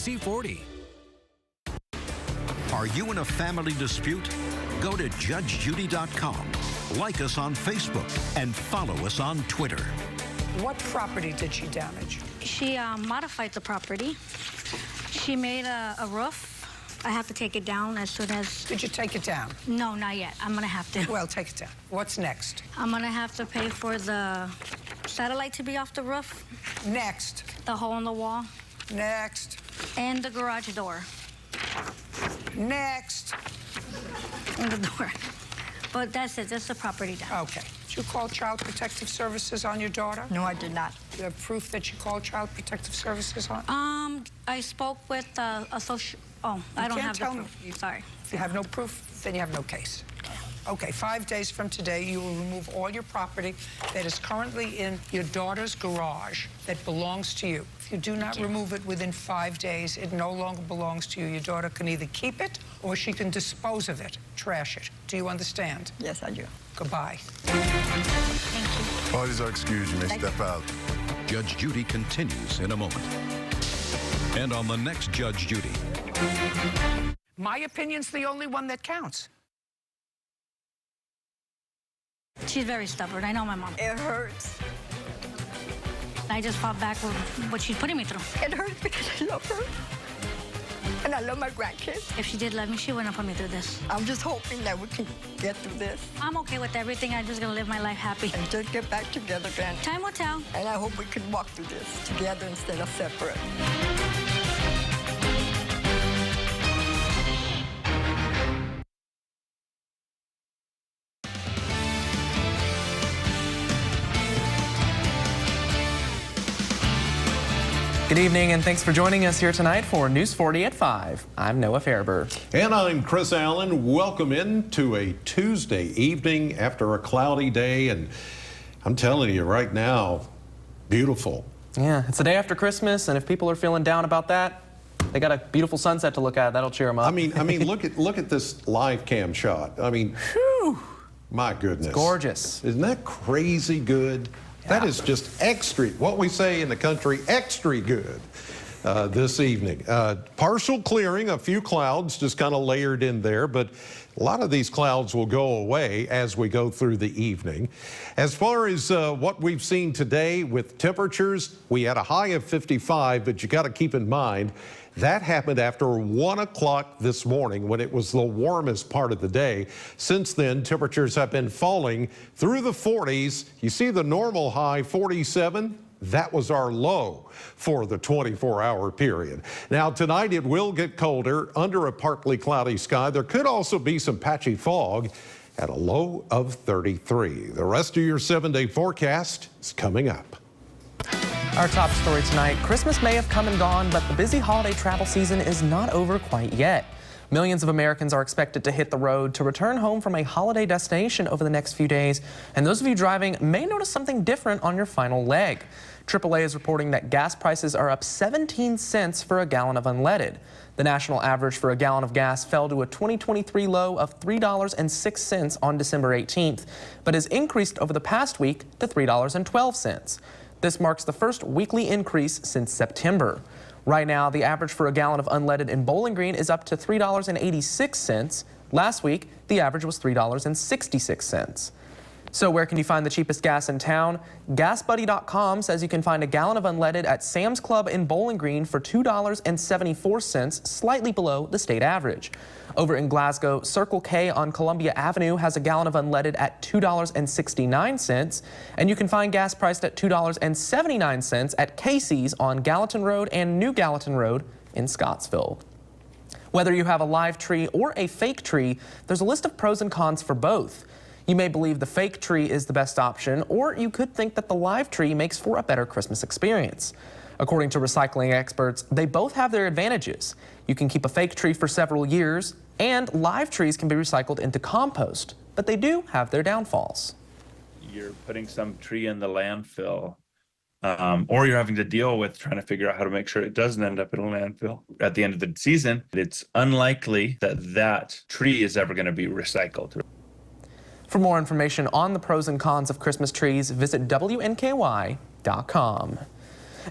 WCC40. Are you in a family dispute? Go to judgejudy.com, like us on Facebook, and follow us on Twitter. What property did she damage? She modified the property. She made a roof. I have to take it down as soon as... Did you take it down? No, not yet. I'm going to have to. Well, take it down. What's next? I'm going to have to pay for the satellite to be off the roof. Next. The hole in the wall. Next. And the garage door. Next. And the door. But that's it. That's the property down. Okay. Did you call Child Protective Services on your daughter? No, I did not. Do you have proof that you called Child Protective Services on? I spoke with a social... Oh, I don't have the proof. Sorry. If you have no proof, then you have no case. Okay, 5 days from today, you will remove all your property that is currently in your daughter's garage that belongs to you. If you do not remove it within 5 days, it no longer belongs to you. Your daughter can either keep it or she can dispose of it, trash it. Do you understand? Yes, I do. Goodbye. Thank you. Parties are excused. You may step out. Judge Judy continues in a moment. And on the next Judge Judy. My opinion's the only one that counts. She's very stubborn. I know my mom. It hurts. I just fought back with what she's putting me through. It hurts because I love her. And I love my grandkids. If she did love me, she wouldn't have put me through this. I'm just hoping that we can get through this. I'm okay with everything. I'm just going to live my life happy. And just get back together, Granny. Time will tell. And I hope we can walk through this together instead of separate. Good evening, and thanks for joining us here tonight for News 40 at 5. I'm Noah Fairber. And I'm Chris Allen. Welcome in to a Tuesday evening after a cloudy day. And I'm telling you right now, beautiful. Yeah, it's the day after Christmas, and if people are feeling down about that, they got a beautiful sunset to look at. That'll cheer them up. I mean, look at this live cam shot. I mean, whew, my goodness. It's gorgeous. Isn't that crazy good? That is just extra, what we say in the country, extra good this evening. Partial clearing, a few clouds just kind of layered in there, but a lot of these clouds will go away as we go through the evening. As far as what we've seen today with temperatures, we had a high of 55, but you got to keep in mind, that happened after 1 o'clock this morning when it was the warmest part of the day. Since then, temperatures have been falling through the 40s. You see the normal high, 47. That was our low for the 24-hour period. Now, tonight it will get colder under a partly cloudy sky. There could also be some patchy fog at a low of 33. The rest of your 7-day forecast is coming up. Our top story tonight, Christmas may have come and gone, but the busy holiday travel season is not over quite yet. Millions of Americans are expected to hit the road to return home from a holiday destination over the next few days, and those of you driving may notice something different on your final leg. AAA is reporting that gas prices are up 17 cents for a gallon of unleaded. The national average for a gallon of gas fell to a 2023 low of $3.06 on December 18th, but has increased over the past week to $3.12. This marks the first weekly increase since September. Right now, the average for a gallon of unleaded in Bowling Green is up to $3.86. Last week, the average was $3.66. So where can you find the cheapest gas in town? GasBuddy.com says you can find a gallon of unleaded at Sam's Club in Bowling Green for $2.74, slightly below the state average. Over in Glasgow, Circle K on Columbia Avenue has a gallon of unleaded at $2.69, and you can find gas priced at $2.79 at Casey's on Gallatin Road and New Gallatin Road in Scottsville. Whether you have a live tree or a fake tree, there's a list of pros and cons for both. You may believe the fake tree is the best option, or you could think that the live tree makes for a better Christmas experience. According to recycling experts, they both have their advantages. You can keep a fake tree for several years, and live trees can be recycled into compost, but they do have their downfalls. You're putting some tree in the landfill, or you're having to deal with trying to figure out how to make sure it doesn't end up in a landfill. At the end of the season, it's unlikely that that tree is ever going to be recycled. For more information on the pros and cons of Christmas trees, visit WNKY.com.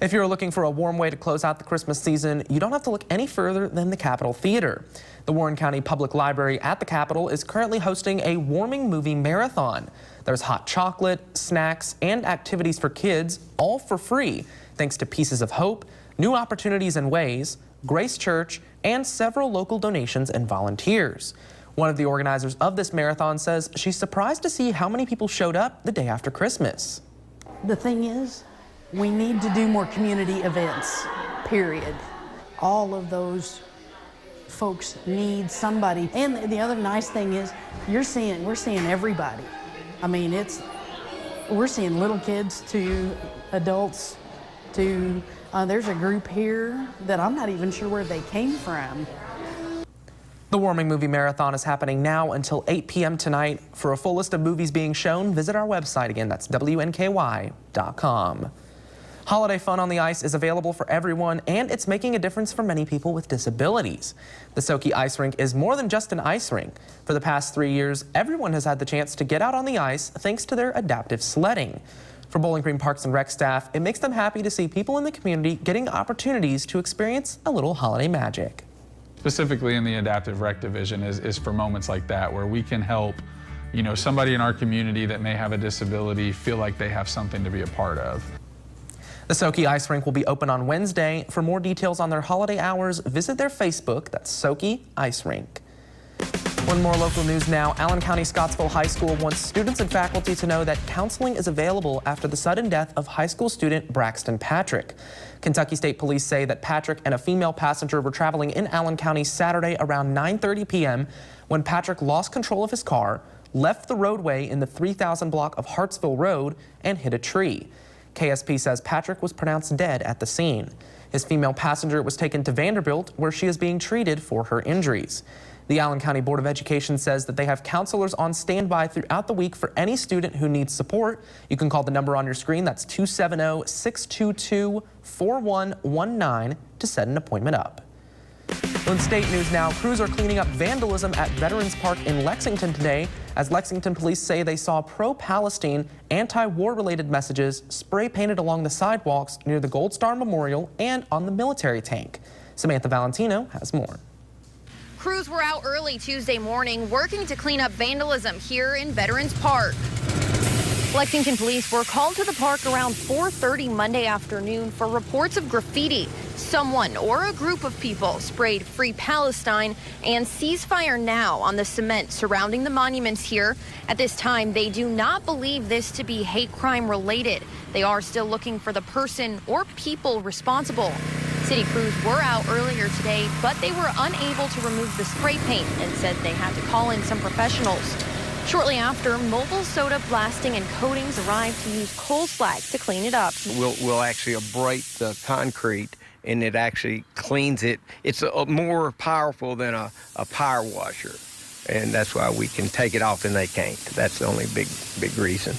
If you're looking for a warm way to close out the Christmas season, you don't have to look any further than the Capitol Theater. The Warren County Public Library at the Capitol is currently hosting a warming movie marathon. There's hot chocolate, snacks, and activities for kids, all for free, thanks to Pieces of Hope, New Opportunities and Ways, Grace Church, and several local donations and volunteers. One of the organizers of this marathon says she's surprised to see how many people showed up the day after Christmas. The thing is, we need to do more community events, period. All of those folks need somebody. And the other nice thing is, we're seeing everybody. I mean, we're seeing little kids to adults to, there's a group here that I'm not even sure where they came from. The Warming Movie Marathon is happening now until 8 p.m. tonight. For a full list of movies being shown, visit our website. Again, that's WNKY.com. Holiday fun on the ice is available for everyone, and it's making a difference for many people with disabilities. The Soki Ice Rink is more than just an ice rink. For the past 3 years, everyone has had the chance to get out on the ice thanks to their adaptive sledding. For Bowling Green Parks and Rec staff, it makes them happy to see people in the community getting opportunities to experience a little holiday magic. Specifically in the adaptive rec division is for moments like that where we can help, somebody in our community that may have a disability feel like they have something to be a part of. The Soki Ice Rink will be open on Wednesday. For more details on their holiday hours, visit their Facebook. That's Soki Ice Rink. One more local news now. Allen County Scottsville High School wants students and faculty to know that counseling is available after the sudden death of high school student Braxton Patrick. Kentucky State Police say that Patrick and a female passenger were traveling in Allen County Saturday around 9:30 p.m. when Patrick lost control of his car, left the roadway in the 3000 block of Hartsville Road, and hit a tree. KSP says Patrick was pronounced dead at the scene. His female passenger was taken to Vanderbilt, where she is being treated for her injuries. The Allen County Board of Education says that they have counselors on standby throughout the week for any student who needs support. You can call the number on your screen. That's 270-622-4119 to set an appointment up. Well, in state news now, crews are cleaning up vandalism at Veterans Park in Lexington today, as Lexington police say they saw pro-Palestine, anti-war related messages spray painted along the sidewalks near the Gold Star Memorial and on the military tank. Samantha Valentino has more. Crews were out early Tuesday morning working to clean up vandalism here in Veterans Park. Lexington police were called to the park around 4:30 Monday afternoon for reports of graffiti. Someone or a group of people sprayed Free Palestine and Ceasefire Now on the cement surrounding the monuments here. At this time, they do not believe this to be hate crime related. They are still looking for the person or people responsible. City crews were out earlier today, but they were unable to remove the spray paint and said they had to call in some professionals. Shortly after, mobile soda blasting and coatings arrived to use coal slag to clean it up. We'll actually abrade the concrete, and it actually cleans it. It's more powerful than a power washer, and that's why we can take it off and they can't. That's the only big reason.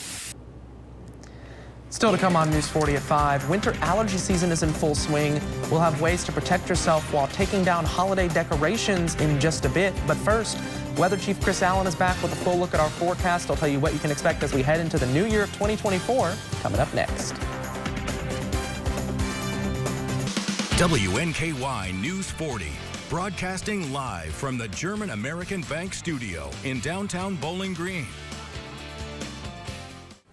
Still to come on News 40 at 5, winter allergy season is in full swing. We'll have ways to protect yourself while taking down holiday decorations in just a bit. But first, Weather Chief Chris Allen is back with a full look at our forecast. I'll tell you what you can expect as we head into the new year of 2024, coming up next. WNKY News 40, broadcasting live from the German American Bank studio in downtown Bowling Green.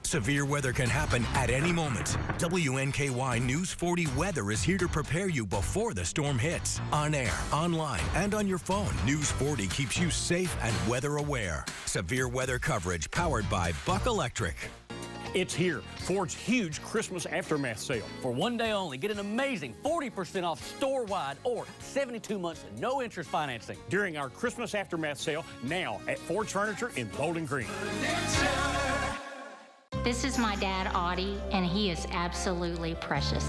Severe weather can happen at any moment. WNKY News 40 weather is here to prepare you before the storm hits. On air, online, and on your phone, News 40 keeps you safe and weather aware. Severe weather coverage powered by Buck Electric. It's here, Ford's huge Christmas aftermath sale. For one day only, get an amazing 40% off store-wide or 72 months of no interest financing. During our Christmas aftermath sale, now at Ford's Furniture in Bowling Green. This is my dad, Audie, and he is absolutely precious.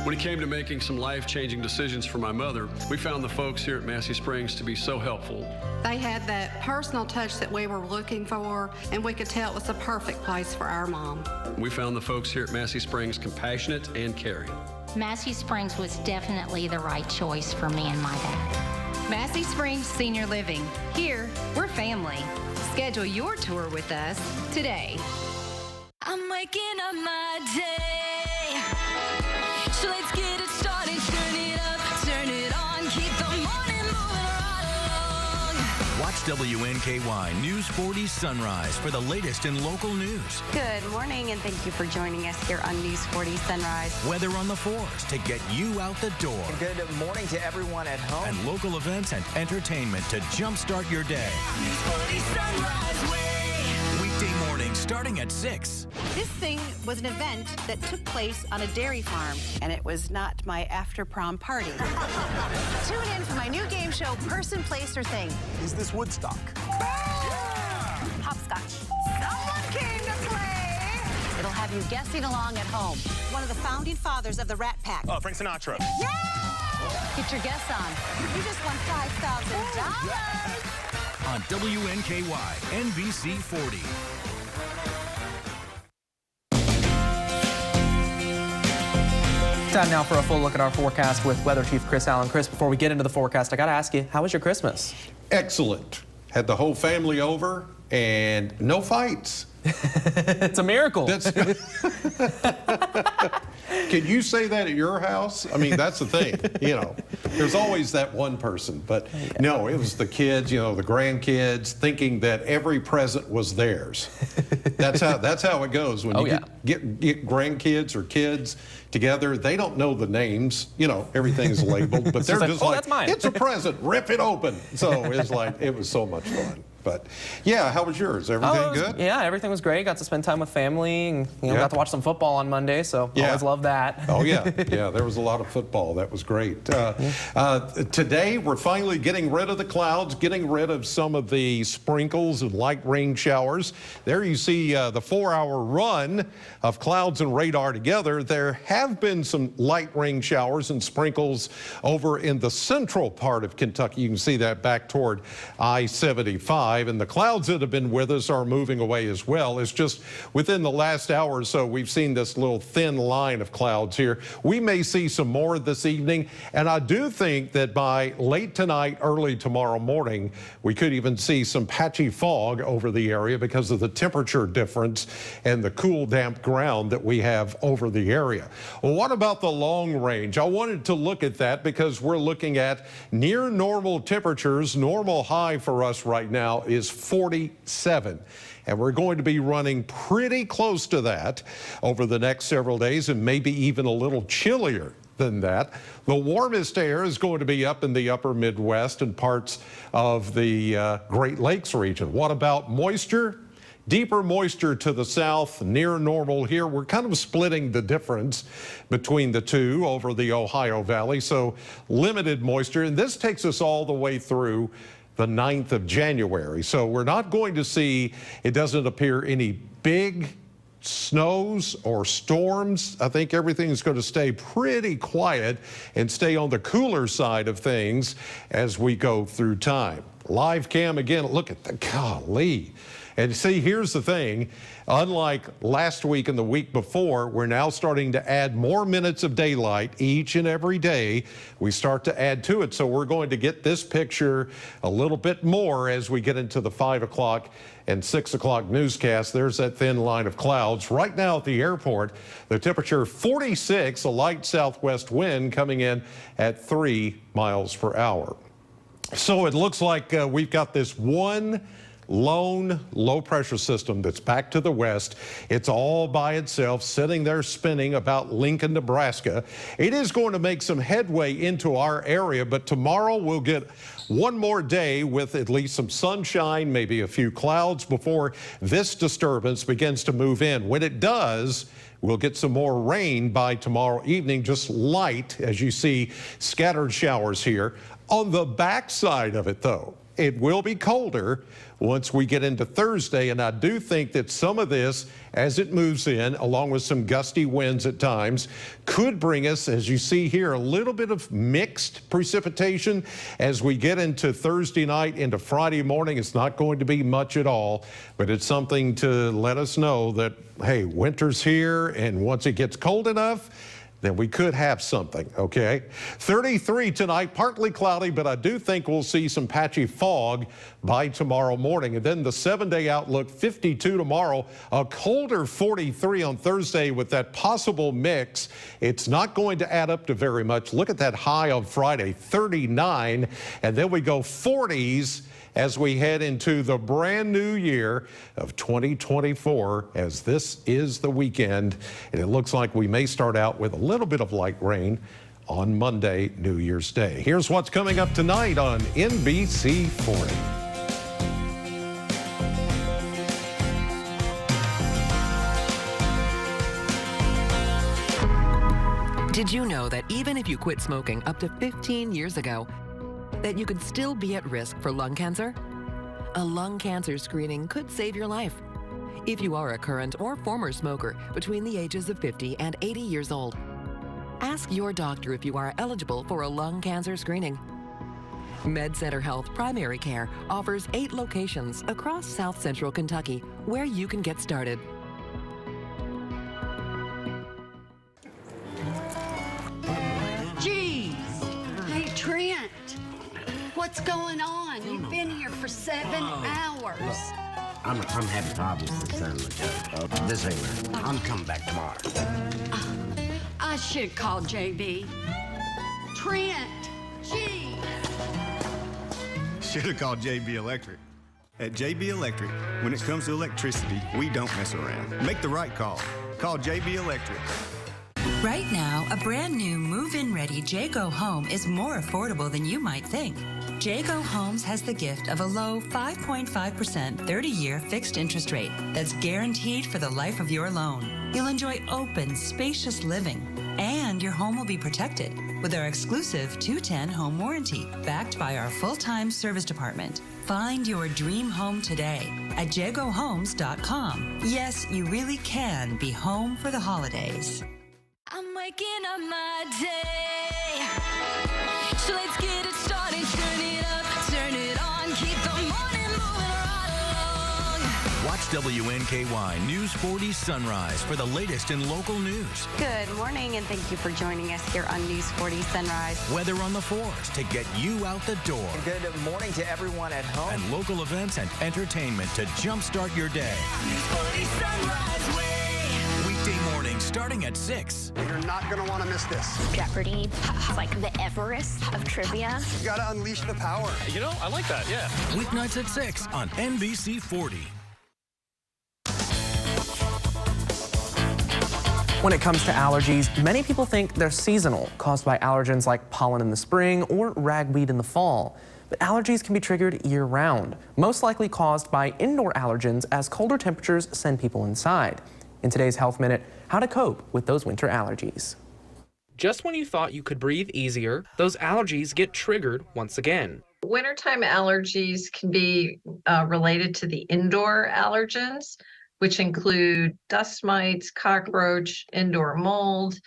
When it came to making some life-changing decisions for my mother, we found the folks here at Massey Springs to be so helpful. They had that personal touch that we were looking for, and we could tell it was the perfect place for our mom. We found the folks here at Massey Springs compassionate and caring. Massey Springs was definitely the right choice for me and my dad. Massey Springs Senior Living. Here, we're family. Schedule your tour with us today. I'm waking up my day. It's WNKY News 40 Sunrise for the latest in local news. Good morning, and thank you for joining us here on News 40 Sunrise. Weather on the 4s to get you out the door. Good morning to everyone at home. And local events and entertainment to jumpstart your day. News 40 Sunrise Way. Weekday mornings starting at 6. This thing was an event that took place on a dairy farm, and it was not my after-prom party. Tune in for my new game show, Person, Place, or Thing. Is this Woodstock? Yeah! Hopscotch. Someone came to play! It'll have you guessing along at home. One of the founding fathers of the Rat Pack. Oh, Frank Sinatra. Yeah! Get your guess on. You just won $5,000. On WNKY, NBC 40. Time now for a full look at our forecast with Weather Chief Chris Allen. Chris, before we get into the forecast, I got to ask you, how was your Christmas? Excellent. Had the whole family over and no fights. It's a miracle. Can you say that at your house? I mean, that's the thing, you know. There's always that one person, but no, it was the kids, you know, the grandkids, thinking that every present was theirs. That's how it goes when you get grandkids or kids together. They don't know the names, you know, everything's labeled, but they're just like, that's mine. It's a present, rip it open. So it's like, it was so much fun. But yeah, how was yours? Everything good? Yeah, everything was great. Got to spend time with family and got to watch some football on Monday, so always love that. Oh yeah, there was a lot of football. That was great. Today we're finally getting rid of the clouds, getting rid of some of the sprinkles and light rain showers. There you see the 4-hour run of clouds and radar together. There have been some light rain showers and sprinkles over in the central part of Kentucky. You can see that back toward I-75. And the clouds that have been with us are moving away as well. It's just within the last hour or so, we've seen this little thin line of clouds here. We may see some more this evening, and I do think that by late tonight, early tomorrow morning, we could even see some patchy fog over the area because of the temperature difference and the cool, damp ground that we have over the area. Well, what about the long range? I wanted to look at that because we're looking at near normal temperatures. Normal high for us right now is 47. And we're going to be running pretty close to that over the next several days, and maybe even a little chillier than that. The warmest air is going to be up in the upper Midwest and parts of the Great Lakes region. What about moisture? Deeper moisture to the south, near normal here. We're kind of splitting the difference between the two over the Ohio Valley, so limited moisture. And this takes us all the way through the 9th of January. So we're not going to see, it doesn't appear, any big snows or storms. I think everything's going to stay pretty quiet and stay on the cooler side of things as we go through time. Live cam again, look at the golly. And see, here's the thing. Unlike last week and the week before, we're now starting to add more minutes of daylight each and every day. We start to add to it. So we're going to get this picture a little bit more as we get into the 5 o'clock and 6 o'clock newscast. There's that thin line of clouds. Right now at the airport, the temperature 46, a light southwest wind coming in at 3 miles per hour. So it looks like we've got this one lone low pressure system that's back to the west. It's all by itself, sitting there spinning about Lincoln, Nebraska. It is going to make some headway into our area, but tomorrow we'll get one more day with at least some sunshine, maybe a few clouds before this disturbance begins to move in. When it does, we'll get some more rain by tomorrow evening, just light, as you see, scattered showers here. On the backside of it, though, it will be colder once we get into Thursday, and I do think that some of this, as it moves in, along with some gusty winds at times, could bring us, as you see here, a little bit of mixed precipitation as we get into Thursday night into Friday morning. It's not going to be much at all, but it's something to let us know that, hey, winter's here, and once it gets cold enough, then we could have something, okay? 33 tonight, partly cloudy, but I do think we'll see some patchy fog by tomorrow morning. And then the 7-day outlook, 52 tomorrow, a colder 43 on Thursday with that possible mix. It's not going to add up to very much. Look at that high on Friday, 39, and then we go 40s as we head into the brand new year of 2024, as this is the weekend, and it looks like we may start out with a little bit of light rain on Monday, New Year's Day. Here's what's coming up tonight on NBC 40. Did you know that even if you quit smoking up to 15 years ago, that you could still be at risk for lung cancer? A lung cancer screening could save your life. If you are a current or former smoker between the ages of 50 and 80 years old, ask your doctor if you are eligible for a lung cancer screening. MedCenter Health Primary Care offers 8 locations across South Central Kentucky where you can get started. Jeez. Hey, Trent. What's going on? You've been here for 7 hours. I'm having problems with the sun. This ain't right. I'm coming back tomorrow. I should call JB. Trent, gee. Should have called JB Electric. At JB Electric, when it comes to electricity, we don't mess around. Make the right call. Call JB Electric. Right now, a brand new move-in ready Jayco home is more affordable than you might think. Jayco Homes has the gift of a low 5.5% 30-year fixed interest rate that's guaranteed for the life of your loan. You'll enjoy open, spacious living, and your home will be protected with our exclusive 210 home warranty, backed by our full-time service department. Find your dream home today at jaycohomes.com. Yes, you really can be home for the holidays. I'm waking up my day, so let's get it started. Turn it up, turn it on, keep the morning moving right along. Watch WNKY News 40 Sunrise for the latest in local news. Good morning, and thank you for joining us here on News 40 Sunrise. Weather on the 4s to get you out the door. Good morning to everyone at home. And local events and entertainment to jumpstart your day. News 40 Sunrise Way. Weekday morning starting at 6. You're not going to want to miss this. Jeopardy, like the Everest of trivia. You got to unleash the power. You know, I like that, yeah. Weeknights at 6 on NBC 40. When it comes to allergies, many people think they're seasonal, caused by allergens like pollen in the spring or ragweed in the fall. But allergies can be triggered year-round, most likely caused by indoor allergens as colder temperatures send people inside. In today's Health Minute, how to cope with those winter allergies. Just when you thought you could breathe easier, those allergies get triggered once again. Wintertime allergies can be related to the indoor allergens, which include dust mites, cockroach, indoor mold,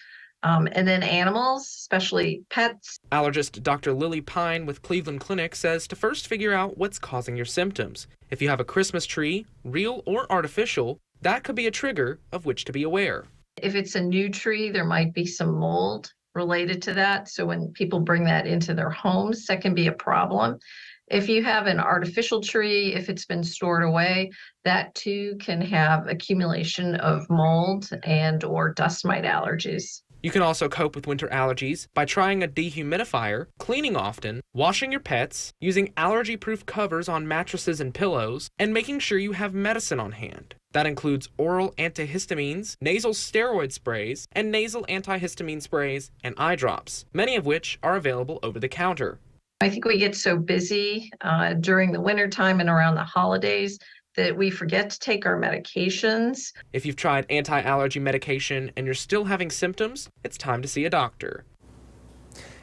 and then animals, especially pets. Allergist Dr. Lily Pine with Cleveland Clinic says to first figure out what's causing your symptoms. If you have a Christmas tree, real or artificial, that could be a trigger of which to be aware. If it's a new tree, there might be some mold related to that. So when people bring that into their homes, that can be a problem. If you have an artificial tree, if it's been stored away, that too can have accumulation of mold and or dust mite allergies. You can also cope with winter allergies by trying a dehumidifier, cleaning often, washing your pets, using allergy-proof covers on mattresses and pillows, and making sure you have medicine on hand. That includes oral antihistamines, nasal steroid sprays, and nasal antihistamine sprays and eye drops, many of which are available over the counter. I think we get so busy during the wintertime and around the holidays that we forget to take our medications. If you've tried anti-allergy medication and you're still having symptoms, it's time to see a doctor.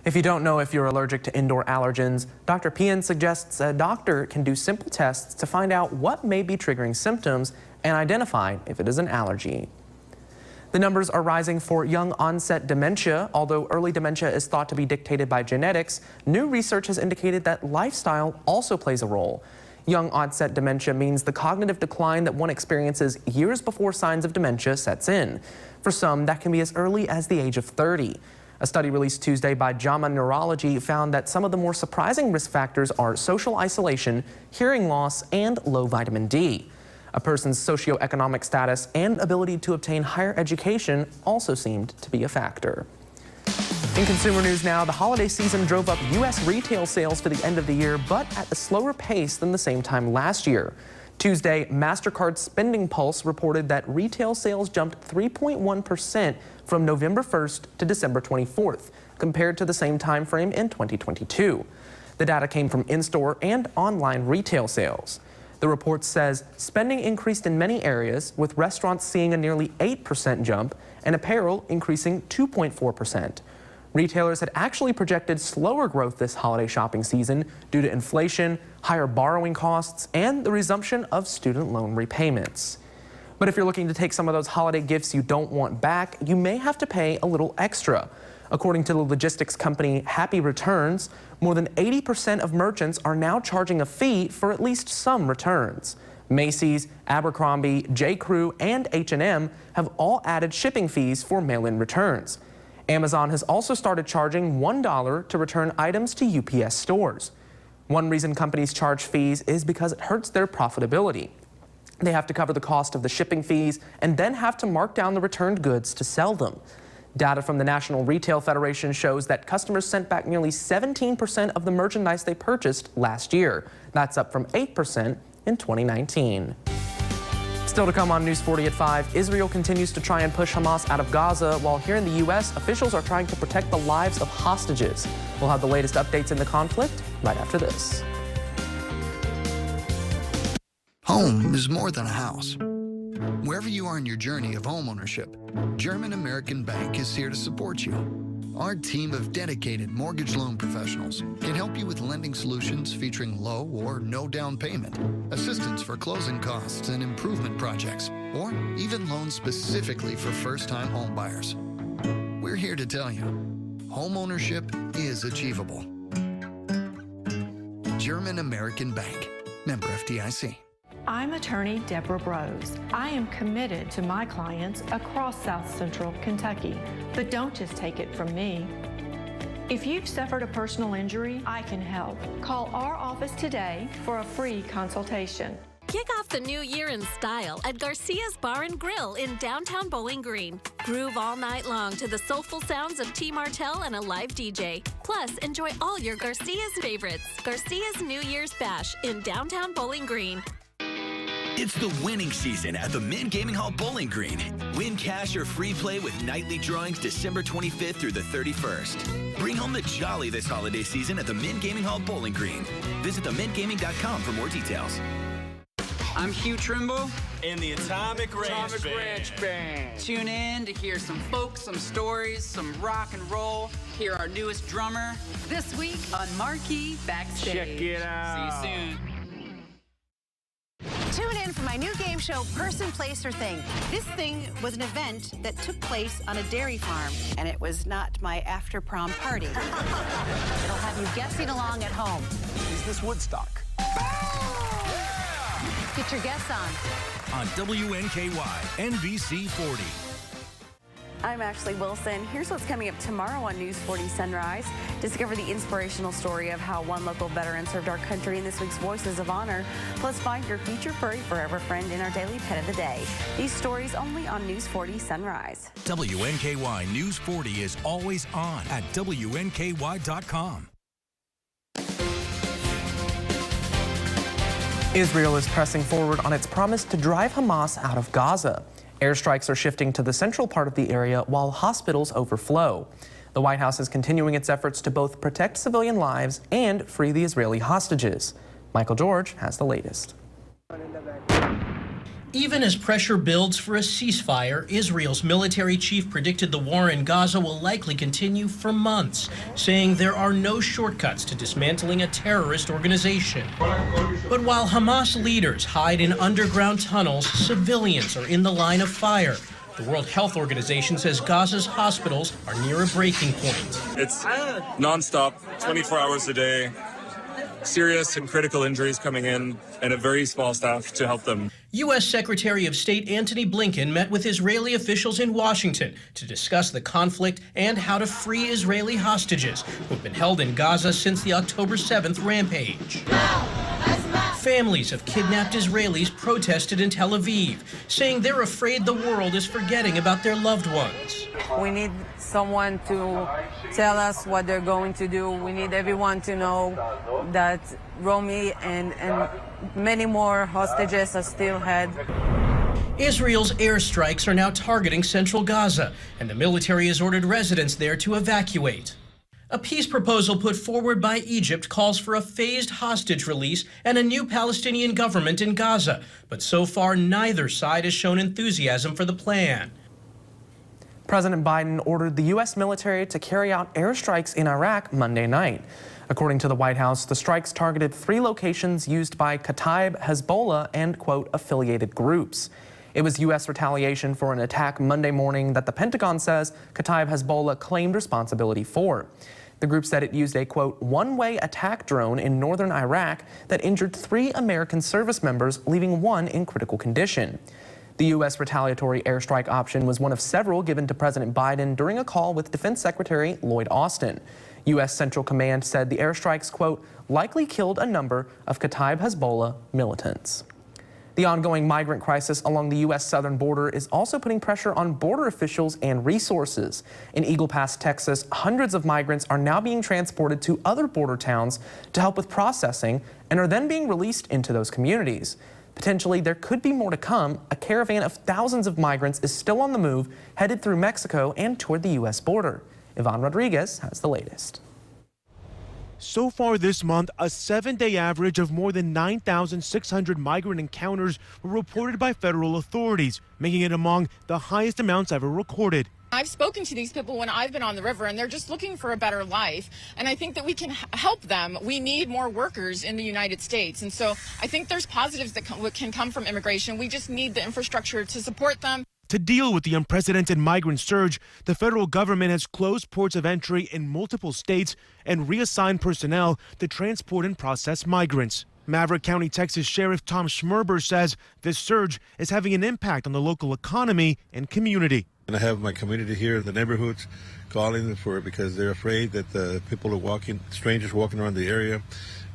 If you don't know if you're allergic to indoor allergens, Dr. Pian suggests a doctor can do simple tests to find out what may be triggering symptoms and identify if it is an allergy. The numbers are rising for young onset dementia. Although early dementia is thought to be dictated by genetics, new research has indicated that lifestyle also plays a role. Young onset dementia means the cognitive decline that one experiences years before signs of dementia sets in. For some, that can be as early as the age of 30. A study released Tuesday by JAMA Neurology found that some of the more surprising risk factors are social isolation, hearing loss, and low vitamin D. A person's socioeconomic status and ability to obtain higher education also seemed to be a factor. In consumer news now, the holiday season drove up U.S. retail sales to the end of the year, but at a slower pace than the same time last year. Tuesday, MasterCard Spending Pulse reported that retail sales jumped 3.1% from November 1st to December 24th, compared to the same time frame in 2022. The data came from in-store and online retail sales. The report says spending increased in many areas, with restaurants seeing a nearly 8% jump and apparel increasing 2.4%. Retailers had actually projected slower growth this holiday shopping season due to inflation, higher borrowing costs, and the resumption of student loan repayments. But if you're looking to take some of those holiday gifts you don't want back, you may have to pay a little extra. According to the logistics company Happy Returns, more than 80% of merchants are now charging a fee for at least some returns. Macy's, Abercrombie, J.Crew, and H&M have all added shipping fees for mail-in returns. Amazon has also started charging $1 to return items to UPS stores. One reason companies charge fees is because it hurts their profitability. They have to cover the cost of the shipping fees and then have to mark down the returned goods to sell them. Data from the National Retail Federation shows that customers sent back nearly 17% of the merchandise they purchased last year. That's up from 8% in 2019. Still to come on News 40 at 5, Israel continues to try and push Hamas out of Gaza, while here in the U.S., officials are trying to protect the lives of hostages. We'll have the latest updates in the conflict right after this. Home is more than a house. Wherever you are in your journey of homeownership, German American Bank is here to support you. Our team of dedicated mortgage loan professionals can help you with lending solutions featuring low or no down payment, assistance for closing costs and improvement projects, or even loans specifically for first-time home buyers. We're here to tell you, homeownership is achievable. German American Bank, member FDIC. I'm attorney Deborah Brose. I am committed to my clients across South Central Kentucky. But don't just take it from me. If you've suffered a personal injury, I can help. Call our office today for a free consultation. Kick off the new year in style at Garcia's Bar and Grill in downtown Bowling Green. Groove all night long to the soulful sounds of T. Martell and a live DJ. Plus, enjoy all your Garcia's favorites. Garcia's New Year's Bash in downtown Bowling Green. It's the winning season at the Mint Gaming Hall Bowling Green. Win cash or free play with nightly drawings December 25th through the 31st. Bring home the jolly this holiday season at the Mint Gaming Hall Bowling Green. Visit themintgaming.com for more details. I'm Hugh Trimble. In the Atomic Ranch Band. Tune in to hear some folk, some stories, some rock and roll. Hear our newest drummer. This week on Marquee Backstage. Check it out. See you soon. Tune in for my new game show, Person, Place, or Thing. This thing was an event that took place on a dairy farm, and it was not my after-prom party. It'll have you guessing along at home. Is this Woodstock? Get your guess on. On WNKY, NBC 40. I'm Ashley Wilson. Here's what's coming up tomorrow on News 40 Sunrise. Discover the inspirational story of how one local veteran served our country in this week's Voices of Honor. Plus, find your future furry forever friend in our daily pet of the day. These stories only on News 40 Sunrise. WNKY News 40 is always on at WNKY.com. Israel is pressing forward on its promise to drive Hamas out of Gaza. Airstrikes are shifting to the central part of the area while hospitals overflow. The White House is continuing its efforts to both protect civilian lives and free the Israeli hostages. Michael George has the latest. Even as pressure builds for a ceasefire, Israel's military chief predicted the war in Gaza will likely continue for months, saying there are no shortcuts to dismantling a terrorist organization. But while Hamas leaders hide in underground tunnels, civilians are in the line of fire. The World Health Organization says Gaza's hospitals are near a breaking point. It's nonstop, 24 hours a day. serious and critical injuries coming in and a very small staff to help them. U.S. Secretary of State Antony Blinken met with Israeli officials in Washington to discuss the conflict and how to free Israeli hostages who've been held in Gaza since the October 7th rampage. Families of kidnapped Israelis protested in Tel Aviv, saying they're afraid the world is forgetting about their loved ones. We need someone to tell us what they're going to do. We need everyone to know that Romy and many more hostages are still held. Israel's airstrikes are now targeting central Gaza, and the military has ordered residents there to evacuate. A peace proposal put forward by Egypt calls for a phased hostage release and a new Palestinian government in Gaza, but so far neither side has shown enthusiasm for the plan. President Biden ordered the U.S. military to carry out airstrikes in Iraq Monday night. According to the White House, the strikes targeted 3 locations used by Kataib, Hezbollah, and, quote, affiliated groups. It was U.S. retaliation for an attack Monday morning that the Pentagon says Kataib Hezbollah claimed responsibility for. The group said it used a, quote, one-way attack drone in northern Iraq that injured 3 American service members, leaving 1 in critical condition. The U.S. retaliatory airstrike option was one of several given to President Biden during a call with Defense Secretary Lloyd Austin. U.S. Central Command said the airstrikes, quote, likely killed a number of Kataib Hezbollah militants. The ongoing migrant crisis along the U.S. southern border is also putting pressure on border officials and resources. In Eagle Pass, Texas, hundreds of migrants are now being transported to other border towns to help with processing and are then being released into those communities. Potentially, there could be more to come. A caravan of thousands of migrants is still on the move, headed through Mexico and toward the U.S. border. Yvonne Rodriguez has the latest. So far this month, a 7-day average of more than 9,600 migrant encounters were reported by federal authorities, making it among the highest amounts ever recorded. I've spoken to these people when I've been on the river, and they're just looking for a better life. And I think that we can help them. We need more workers in the United States. And so I think there's positives that can come from immigration. We just need the infrastructure to support them. To deal with the unprecedented migrant surge, the federal government has closed ports of entry in multiple states and reassigned personnel to transport and process migrants. Maverick County, Texas Sheriff Tom Schmerber says this surge is having an impact on the local economy and community. And I have my community here in the neighborhoods calling for it because they're afraid that the people are walking, strangers walking around the area.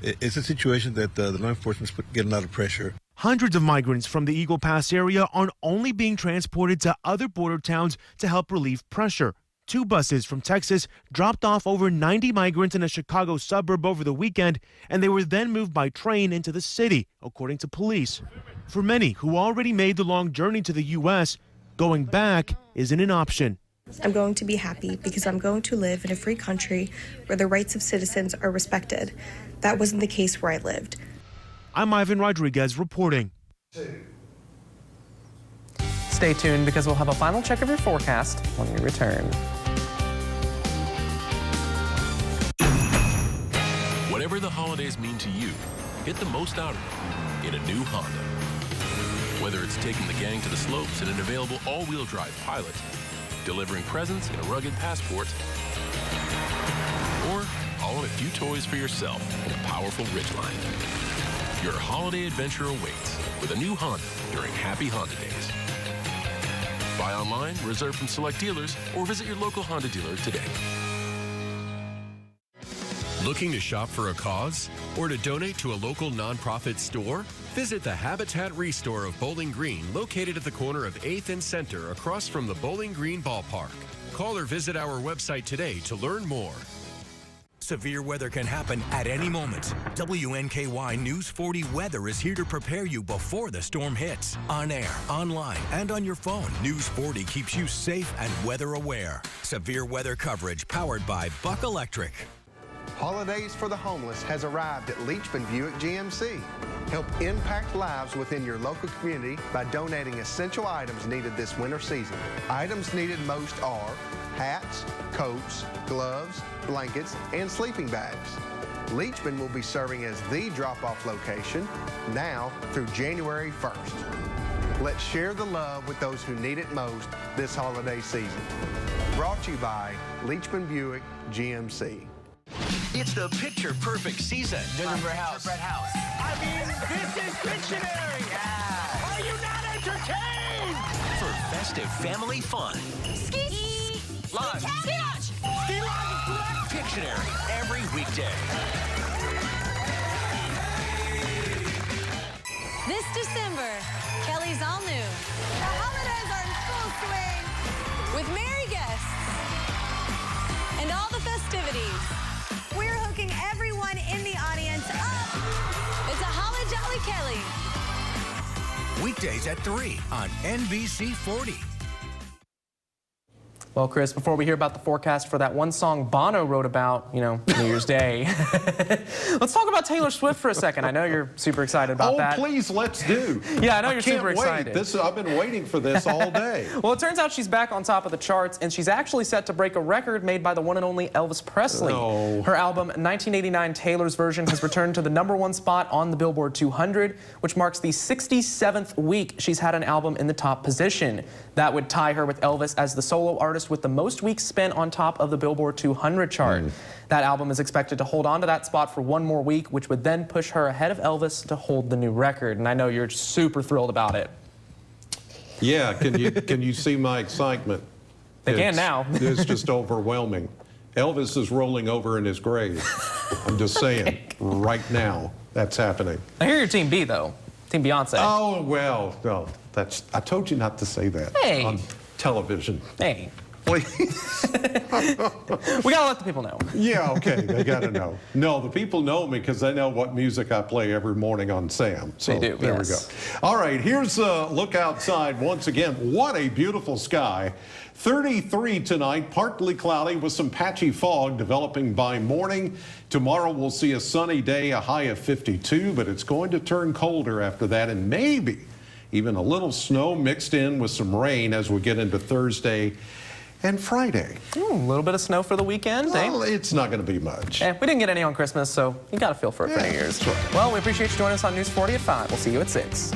It's a situation that the law enforcement's getting a lot of pressure. Hundreds of migrants from the Eagle Pass area are only being transported to other border towns to help relieve pressure. 2 buses from Texas dropped off over 90 migrants in a Chicago suburb over the weekend, and they were then moved by train into the city, according to police. For many who already made the long journey to the U.S., going back isn't an option. I'm going to be happy because I'm going to live in a free country where the rights of citizens are respected. That wasn't the case where I lived. I'm Ivan Rodriguez reporting. Stay tuned because we'll have a final check of your forecast when we return. Whatever the holidays mean to you, get the most out of it in a new Honda. Whether it's taking the gang to the slopes in an available all-wheel drive Pilot, delivering presents in a rugged Passport, or hauling a few toys for yourself in a powerful Ridgeline. Your holiday adventure awaits with a new Honda during Happy Honda Days. Buy online, reserve from select dealers, or visit your local Honda dealer today. Looking to shop for a cause or to donate to a local nonprofit store? Visit the Habitat Restore of Bowling Green, located at the corner of 8th and Center across from the Bowling Green Ballpark. Call or visit our website today to learn more. Severe weather can happen at any moment. WNKY News 40 Weather is here to prepare you before the storm hits. On air, online, and on your phone, News 40 keeps you safe and weather aware. Severe weather coverage powered by Buck Electric. Holidays for the Homeless has arrived at Leachman Buick GMC. Help impact lives within your local community by donating essential items needed this winter season. Items needed most are hats, coats, gloves, blankets, and sleeping bags. Leachman will be serving as the drop-off location now through January 1st. Let's share the love with those who need it most this holiday season. Brought to you by Leachman Buick GMC. It's the picture-perfect season. Gingerbread house. I mean, this is Pictionary. Yeah. Are you not entertained? For festive family fun. Ski. Lodge. Ski lodge. Ski lodge. Pictionary every weekday. This December, Kelly's all new. The holidays are in full swing with merry guests and all the festivities. We're hooking everyone in the audience up. It's a Holly Jolly Kelly. Weekdays at 3 on NBC 40. Well, Chris, before we hear about the forecast for that one song Bono wrote about, New Year's Day, let's talk about Taylor Swift for a second. I know you're super excited about that. Oh, please, let's do. Yeah, I know you're super excited. I've been waiting for this all day. Well, it turns out she's back on top of the charts, and she's actually set to break a record made by the one and only Elvis Presley. No. Her album, 1989 Taylor's Version, has returned to the #1 spot on the Billboard 200, which marks the 67th week she's had an album in the top position. That would tie her with Elvis as the solo artist with the most weeks spent on top of the Billboard 200 chart. That album is expected to hold on to that spot for one more week, which would then push her ahead of Elvis to hold the new record. And I know you're super thrilled about it. Yeah, can you see my excitement? They can now. It's just overwhelming. Elvis is rolling over in his grave. I'm just saying, right now, that's happening. I hear you're Team B, though. Team Beyonce. Oh, well, no, I told you not to say that on television. Hey. Please. We gotta let the people know. Yeah, okay, they gotta know. No, the people know me because they know what music I play every morning on Sam. So they do, there we go. All right, here's a look outside once again. What a beautiful sky. 33 tonight, partly cloudy with some patchy fog developing by morning. Tomorrow we'll see a sunny day, a high of 52, but it's going to turn colder after that, and maybe even a little snow mixed in with some rain as we get into Thursday and Friday. A little bit of snow for the weekend. Well, it's not going to be much. We didn't get any on Christmas, so you got to feel for it for New Year's. That's right. Well, we appreciate you joining us on News 40 at 5. We'll see you at 6.